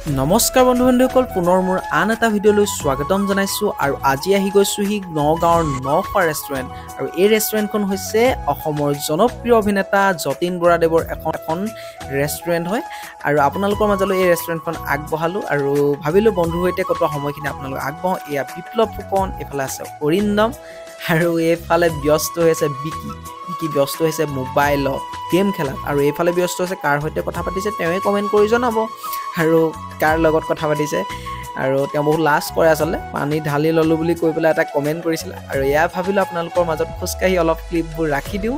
নমস্কাৰ বন্ধু-বান্ধৱীসকল, পুনৰ মোৰ আন এটা ভিডিঅ'লৈ স্বাগতম জনাইছোঁ। আৰু আজি আহি গৈছোঁ নগাঁৱৰ নখোৱা ৰেষ্টুৰেণ্ট। আৰু এই ৰেষ্টুৰেণ্টখন হৈছে অসমৰ জনপ্ৰিয় অভিনেতা যতীন বৰাদেৱৰ এখন ৰেষ্টুৰেণ্ট হয়। আৰু আপোনালোকৰ মাজলৈ এই ৰেষ্টুৰেণ্টখন আগবঢ়ালোঁ আৰু ভাবিলোঁ বন্ধুৰ সৈতে কটোৱা সময়খিনি আপোনালোক আগবঢ়াওঁ। এয়া বিপ্লৱ ফুকন, এইফালে আছে অৰিন্দম আৰু এইফালে ব্যস্ত হৈছে বিকি ব্যস্ত হৈছে মোবাইলত গেম খেলাত। আৰু এইফালে ব্যস্ত হৈছে কাৰ সৈতে কথা পাতিছে তেওঁৱে কমেণ্ট কৰি জনাব আৰু কাৰ লগত কথা পাতিছে। আৰু তেওঁ বহুত লাজ কৰে, আচলতে পানী ঢালি ল'লোঁ বুলি কৈ পেলাই এটা কমেণ্ট কৰিছিলে। আৰু এয়া ভাবিলোঁ আপোনালোকৰ মাজত খোজকাঢ়ি অলপ ক্লিপবোৰ ৰাখি দিওঁ।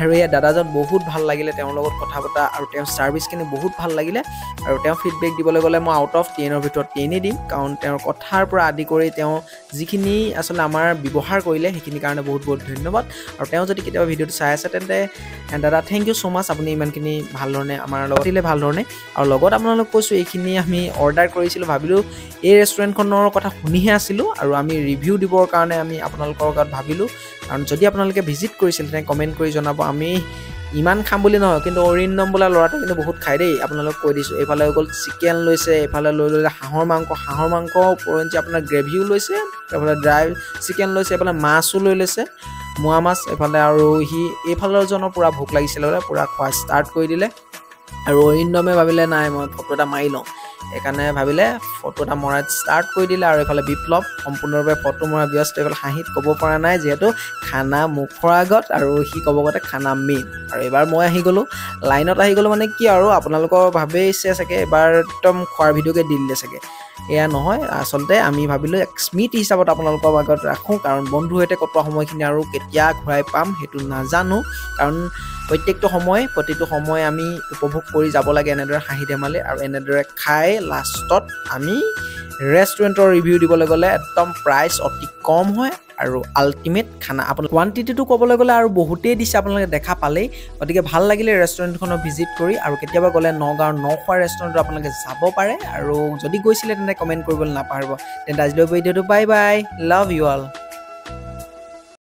আৰু এয়া দাদাজন বহুত ভাল লাগিলে, তেওঁৰ লগত কথা পতা আৰু তেওঁৰ ছাৰ্ভিচখিনি বহুত ভাল লাগিলে। আৰু তেওঁ ফিডবেক দিবলৈ গ'লে মই আউট অফ 10ৰ ভিতৰত 10 দিম, কাৰণ তেওঁৰ কথাৰ পৰা আদি কৰি তেওঁ যিখিনি আচলতে আমাৰ ব্যৱহাৰ কৰিলে সেইখিনিৰ কাৰণে বহুত বহুত ধন্যবাদ। আৰু তেওঁ যদি কেতিয়াবা ভিডিঅ'টো চাই আছে তেন্তে দাদা থেংক ইউ ছ' মাছ, আপুনি ইমানখিনি ভাল ধৰণে আমাৰ লগত দিলে ভাল ধৰণে। আৰু লগত আপোনালোক কৈছোঁ এইখিনি আমি অৰ্ডাৰ কৰিছিলোঁ, ভাবিলোঁ এই ৰেষ্টুৰেণ্টখনৰ কথা শুনিহে আছিলোঁ আৰু আমি ৰিভিউ দিবৰ কাৰণে আমি আপোনালোকৰ লগত ভাবিলোঁ। কাৰণ যদি আপোনালোকে ভিজিট কৰিছিল তেনে কমেণ্ট কৰি জনাব। আমি ইমান খাম বুলি নহয়, কিন্তু অৰিন্দম বোলা ল'ৰাটো কিন্তু বহুত খায় দেই, আপোনালোক কৈ দিছোঁ। এইফালে হৈ গ'ল চিকেন লৈছে, এইফালে লৈ ল'লে হাঁহৰ মাংস পৰঞ্চি আপোনাৰ গ্ৰেভিও লৈছে, এইফালে ড্ৰাই চিকেন লৈছে, এইফালে মাছো লৈ লৈছে, মোৱা মাছ। এইফালে আৰু এইফালৰজনৰ পূৰা ভোক লাগিছিলে বোলে, পূৰা খোৱা ষ্টাৰ্ট কৰি দিলে। আৰু অৰিন্দমে ভাবিলে নাই মই ফটো এটা মাৰি লওঁ, সেইকাৰণে ভাবিলে ফটো এটা মৰাই ষ্টাৰ্ট কৰি দিলে। আৰু এইফালে বিপ্লৱ সম্পূৰ্ণৰূপে ফটো মৰা ব্যস্ত, এইফালে হাঁহিত ক'ব পৰা নাই যিহেতু খানা মুখৰ আগত আৰু সি ক'ব গ'লে খানা মেইন। আৰু এইবাৰ মই আহি গ'লোঁ, লাইনত আহি গ'লোঁ মানে কি আৰু আপোনালোকৰ ভাবিছে চাগে এবাৰ একদম খোৱাৰ ভিডিঅ'কে দি দিলে চাগে। এয়া নহয়, আচলতে আমি ভাবিলোঁ এক স্মৃতি হিচাপত আপোনালোকৰ আগত ৰাখোঁ, কাৰণ বন্ধুৰ সৈতে কটোৱা সময়খিনি আৰু কেতিয়া ঘূৰাই পাম সেইটো নাজানো। কাৰণ প্ৰতিটো সময় আমি উপভোগ কৰি যাব লাগে এনেদৰে হাঁহি ধেমালি আৰু এনেদৰে খাই লাষ্টত আমি ৰেষ্টুৰেণ্টৰ ৰিভিউ দিবলৈ গ'লে একদম প্ৰাইচ অতি কম হয় আৰু আল্টিমেট খানা। আপোনাৰ কোৱান্টিটিটো ক'বলৈ গ'লে আৰু বহুতেই দিছে, আপোনালোকে দেখা পালেই। গতিকে ভাল লাগিলে ৰেষ্টুৰেণ্টখনৰ ভিজিট কৰি। আৰু কেতিয়াবা গ'লে নগাঁৱৰ নখোৱা ৰেষ্টুৰেণ্টত আপোনালোকে যাব পাৰে। আৰু যদি গৈছিলে তেন্তে কমেণ্ট কৰিবলৈ নাপাহৰিব। তেন্তে আজিলৈ ভিডিঅ'টো bye bye, love you all.